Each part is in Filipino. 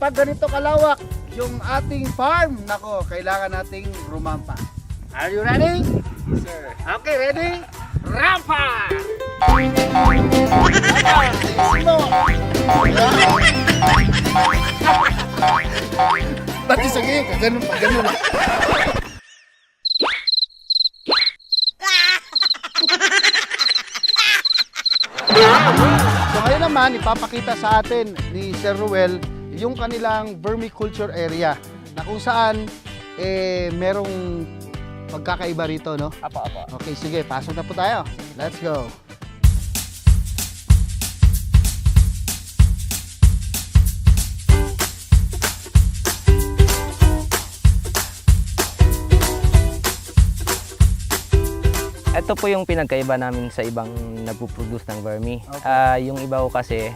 kapag ganito kalawak yung ating farm, nako, kailangan nating rumampa. Are you ready? Yes, sir. Okay, ready? Rampa! Ba't isa ngayon ka? Ganun pa, ganun. So ngayon naman, ipapakita sa atin ni Sir Ruel yung kanilang vermiculture area na kung saan merong pagkakaiba rito, no? Apa. Okay, sige, pasok na po tayo. Let's go. Ito po yung pinagkaiba namin sa ibang nagpo-produce ng vermi. Okay. Yung iba ko kasi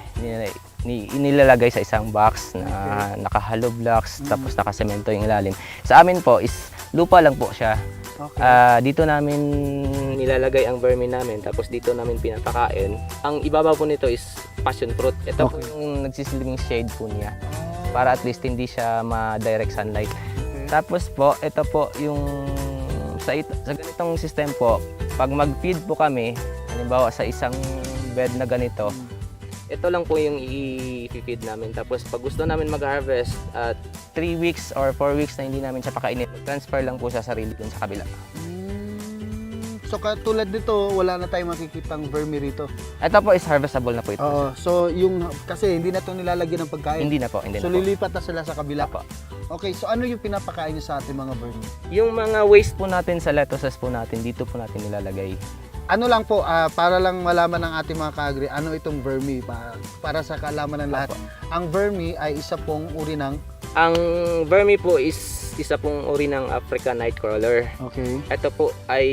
inilalagay sa isang box na naka-hollow blocks tapos nakasemento yung ilalim. Sa amin po is lupa lang po siya. Okay. Dito namin nilalagay ang vermi namin tapos dito namin pinapakain. Ang ibabaw po nito is passion fruit. Ito po Okay. yung nagsisilbing shade po niya para at least hindi siya ma-direct sunlight. Okay. Tapos po, ito po yung sa ganitong system po, pag mag-feed po kami, halimbawa sa isang bed na ganito, ito lang po yung i-feed namin. Tapos pag gusto namin mag-harvest at 3 weeks or 4 weeks na hindi namin siya pakainit, transfer lang po sa sarili dun sa kabila. So katulad nito, wala na tayong makikitang vermi rito. Ito po is harvestable na po ito. Oo. So yung kasi hindi na 'to nilalagyan ng pagkain. Hindi na po, hindi So na po. lilipat na sila sa kabila. Apo. Okay, so ano yung pinapakain niyo sa ating mga vermi? Yung mga waste po natin sa lettuces po natin, dito po natin nilalagay. Ano lang po, para lang malaman ng ating mga ka-agri, ano itong vermi para sa kaalaman ng lahat. Ang vermi ay isa pong uri ng Ang vermi po is isa pong uri ng African nightcrawler. okay. Ito po ay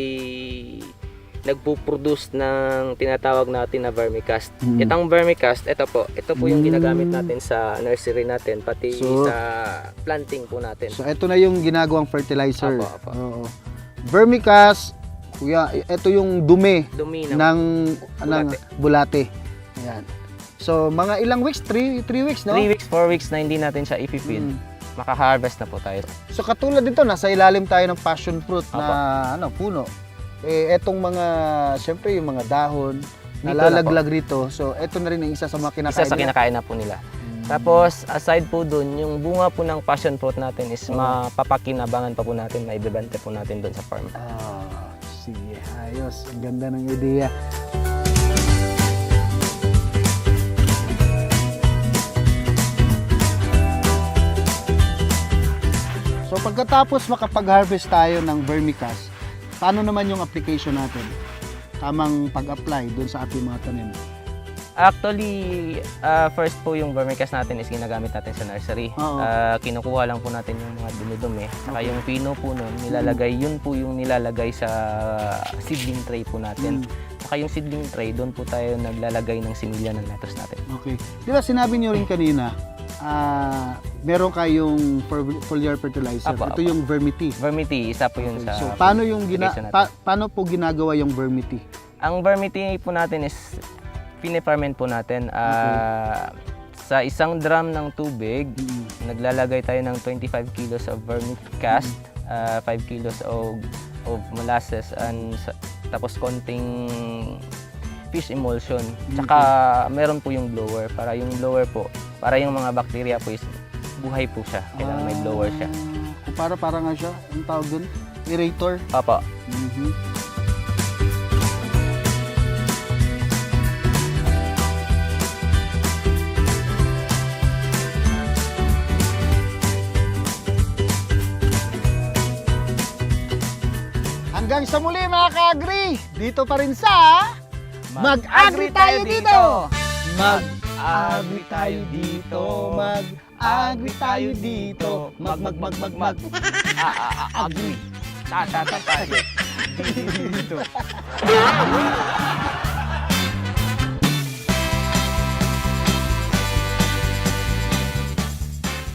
nagpo-produce ng tinatawag natin na vermicast. Itong vermicast, ito po yung ginagamit natin sa nursery natin, pati So, sa planting po natin. So ito na yung ginagawang fertilizer. Apo. Oo. Vermicast, kuya, ito yung dumi Dumi ng ng bulate. bulate. Ayan. So mga ilang weeks? 3 weeks, no? 3 weeks, 4 weeks na hindi natin siya i-feed, maka-harvest na po tayo. So katulad dito, nasa ilalim tayo ng passion fruit na puno. Etong mga, syempre yung mga dahon, nalalaglag rito. So ito na rin ang isa sa mga kinakain Isa sa nila. kinakain na po nila. Tapos aside po dun, yung bunga po ng passion fruit natin is mapapakinabangan pa po natin, maibebenta po natin dun sa farm. Sige, ayos. Ang ganda ng ideya. So pagkatapos makapag-harvest tayo ng vermicast, paano naman yung application natin? Tamang pag-apply doon sa ating mga tanim. Actually, first po yung vermicast natin is ginagamit natin sa nursery. Oo. Kinukuha lang po natin yung mga dumi-dumi. Saka yung pino po nun, nilalagay, yun po yung nilalagay sa seedling tray po natin. Saka yung seedling tray, doon po tayo naglalagay ng similya ng lettuce natin. Okay. Di ba sinabi niyo rin kanina, meron kayong foliar fertilizer. Apo, Ito apo. yung vermity. Vermity, isa po yun Okay. sa... So paano yung application natin. paano po ginagawa yung vermity? Ang vermity po natin is piniferment po natin. Sa isang drum ng tubig, naglalagay tayo ng 25 kilos of vermicast, 5 kilos of molasses, and tapos konting fish emulsion. Tsaka meron po yung blower. Para yung blower po, para yung mga bacteria po is buhay po siya. Kailangan may blower siya. Para nga siya, ang tawag dun? Aerator. Opo. Hanggang sa muli mga ka-agri, dito pa rin sa Mag-Agri tayo dito! Mag-agri tayo dito! Mag-agri tayo dito! Agri. Tayo dito.